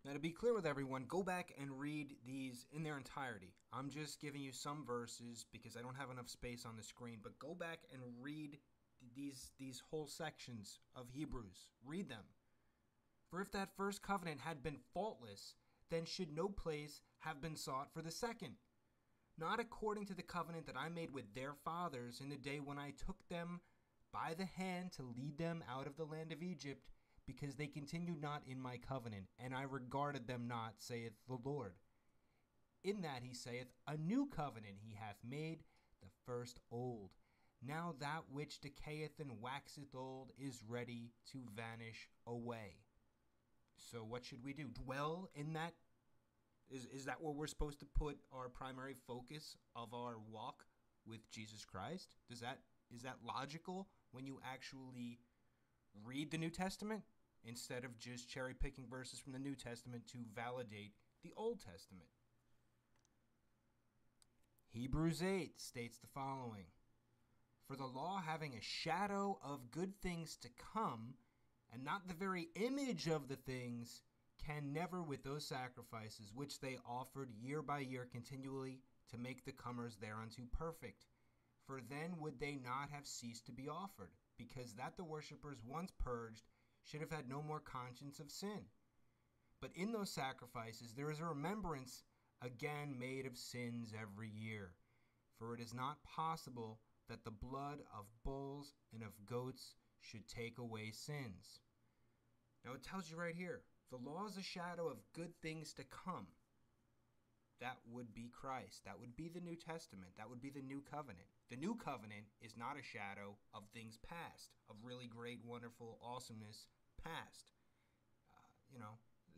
Now, to be clear with everyone, go back and read these in their entirety. I'm just giving you some verses because I don't have enough space on the screen, but go back and read these whole sections of Hebrews. Read them. For if that first covenant had been faultless, then should no place have been sought for the second. Not according to the covenant that I made with their fathers in the day when I took them by the hand to lead them out of the land of Egypt, because they continued not in my covenant, and I regarded them not, saith the Lord. In that he saith, a new covenant he hath made, the first old. Now that which decayeth and waxeth old is ready to vanish away. So what should we do? Dwell in that? Is that where we're supposed to put our primary focus of our walk with Jesus Christ? Is that logical when you actually read the New Testament, instead of just cherry-picking verses from the New Testament to validate the Old Testament? Hebrews 8 states the following: For the law, having a shadow of good things to come, and not the very image of the things, can never with those sacrifices which they offered year by year continually to make the comers thereunto perfect. For then would they not have ceased to be offered, because that the worshippers once purged should have had no more conscience of sin. But in those sacrifices there is a remembrance again made of sins every year. For it is not possible that the blood of bulls and of goats should take away sins. Now it tells you right here, the law is a shadow of good things to come. That would be Christ. That would be the New Testament. That would be the New Covenant. The New Covenant is not a shadow of things past, of really great, wonderful, awesomeness past.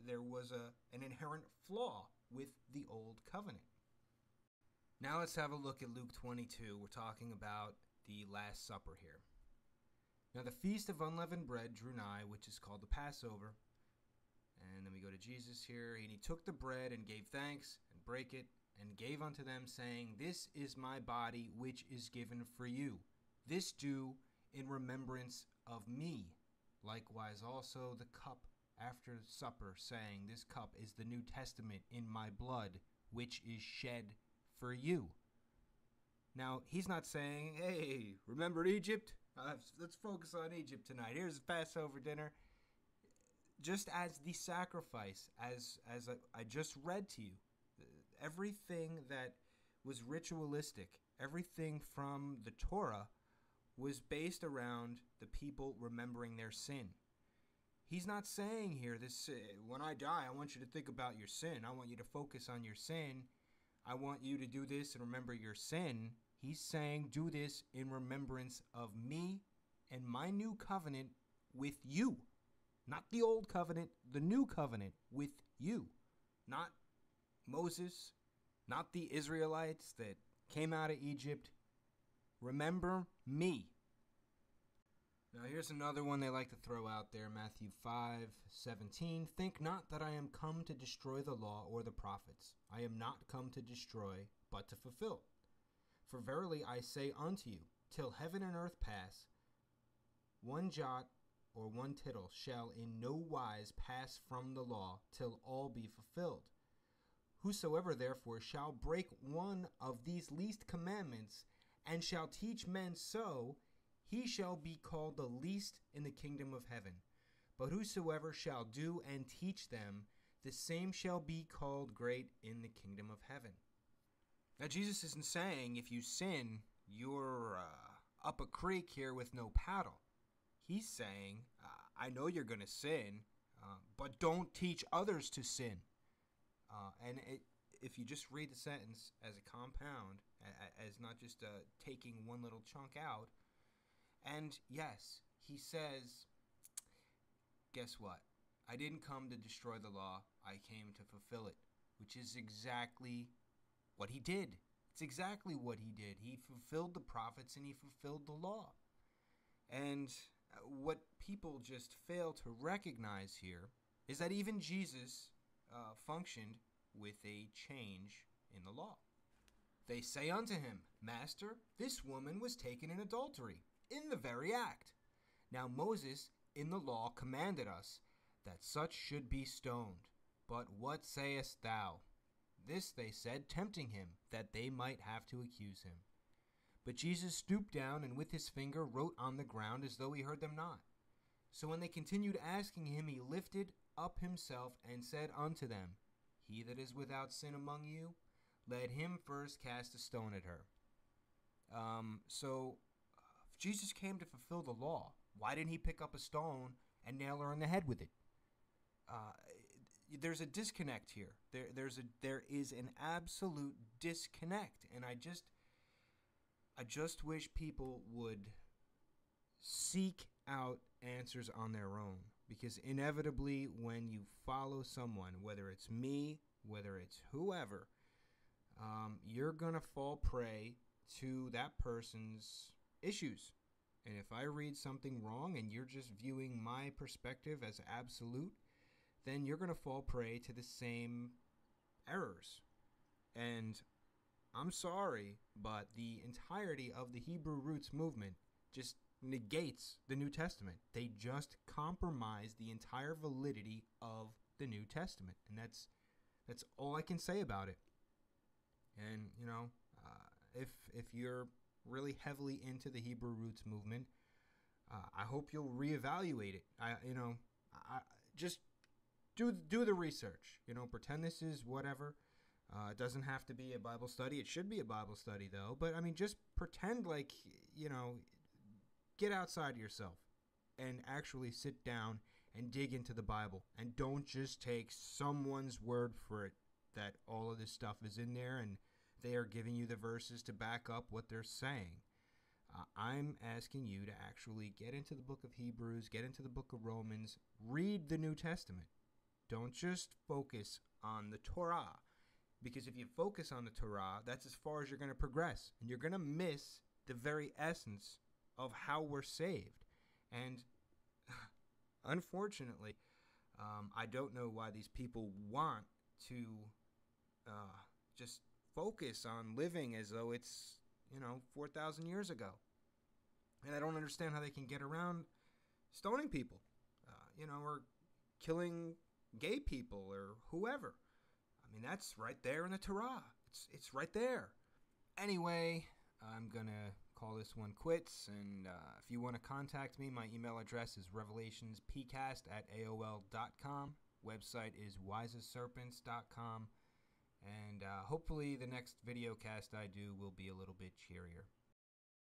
There was an inherent flaw with the Old Covenant. Now let's have a look at Luke 22. We're talking about the Last Supper here. Now the feast of unleavened bread drew nigh, which is called the Passover. And then we go to Jesus here. And he took the bread and gave thanks and brake it and gave unto them, saying, This is my body, which is given for you. This do in remembrance of me. Likewise also the cup after supper, saying, This cup is the New Testament in my blood, which is shed for you. Now, he's not saying, hey, remember Egypt? Let's focus on Egypt tonight. Here's the Passover dinner. Just as the sacrifice, as I just read to you, everything that was ritualistic, everything from the Torah was based around the people remembering their sin. He's not saying here, this when I die, I want you to think about your sin. I want you to focus on your sin. I want you to do this and remember your sin. He's saying, do this in remembrance of me and my new covenant with you. Not the old covenant, the new covenant with you. Not Moses, not the Israelites that came out of Egypt. Remember me. Now here's another one they like to throw out there, Matthew 5:17. Think not that I am come to destroy the law or the prophets. I am not come to destroy, but to fulfill. For verily I say unto you, till heaven and earth pass, one jot or one tittle shall in no wise pass from the law, till all be fulfilled. Whosoever therefore shall break one of these least commandments, and shall teach men so, he shall be called the least in the kingdom of heaven. But whosoever shall do and teach them, the same shall be called great in the kingdom of heaven. Now Jesus isn't saying if you sin, you're up a creek here with no paddle. He's saying, I know you're going to sin, but don't teach others to sin. If you just read the sentence as a compound, as not just taking one little chunk out, and yes, he says, guess what? I didn't come to destroy the law. I came to fulfill it, which is exactly what he did. It's exactly what he did. He fulfilled the prophets and he fulfilled the law. And what people just fail to recognize here is that even Jesus functioned with a change in the law. They say unto him, Master, this woman was taken in adultery, in the very act. Now Moses in the law commanded us that such should be stoned. But what sayest thou? This they said, tempting him, that they might have to accuse him. But Jesus stooped down, and with his finger wrote on the ground, as though he heard them not. So when they continued asking him, he lifted up himself, and said unto them, He that is without sin among you, let him first cast a stone at her. Jesus came to fulfill the law. Why didn't he pick up a stone and nail her in the head with it? There's a disconnect here. There is an absolute disconnect, and I just wish people would seek out answers on their own, because inevitably when you follow someone, whether it's me, whether it's whoever, you're gonna fall prey to that person's issues. And if I read something wrong and you're just viewing my perspective as absolute, then you're going to fall prey to the same errors. And I'm sorry, but the entirety of the Hebrew roots movement just negates the New Testament. They just compromise the entire validity of the New Testament. And that's all I can say about it. And, if you're really heavily into the Hebrew roots movement, I hope you'll reevaluate it. I just do the research. Pretend this is whatever. It doesn't have to be a Bible study. It should be a Bible study, though. But, just pretend like, get outside yourself and actually sit down and dig into the Bible. And don't just take someone's word for it that all of this stuff is in there and they are giving you the verses to back up what they're saying. I'm asking you to actually get into the book of Hebrews, get into the book of Romans, read the New Testament. Don't just focus on the Torah. Because if you focus on the Torah, that's as far as you're going to progress. And you're going to miss the very essence of how we're saved. And unfortunately, I don't know why these people want to just focus on living as though it's, 4,000 years ago. And I don't understand how they can get around stoning people, or killing gay people or whoever. That's right there in the Torah. It's right there. Anyway, I'm going to call this one quits. And if you want to contact me, my email address is revelationspcast@aol.com. Website is wiseasserpents.com. And hopefully the next video cast I do will be a little bit cheerier.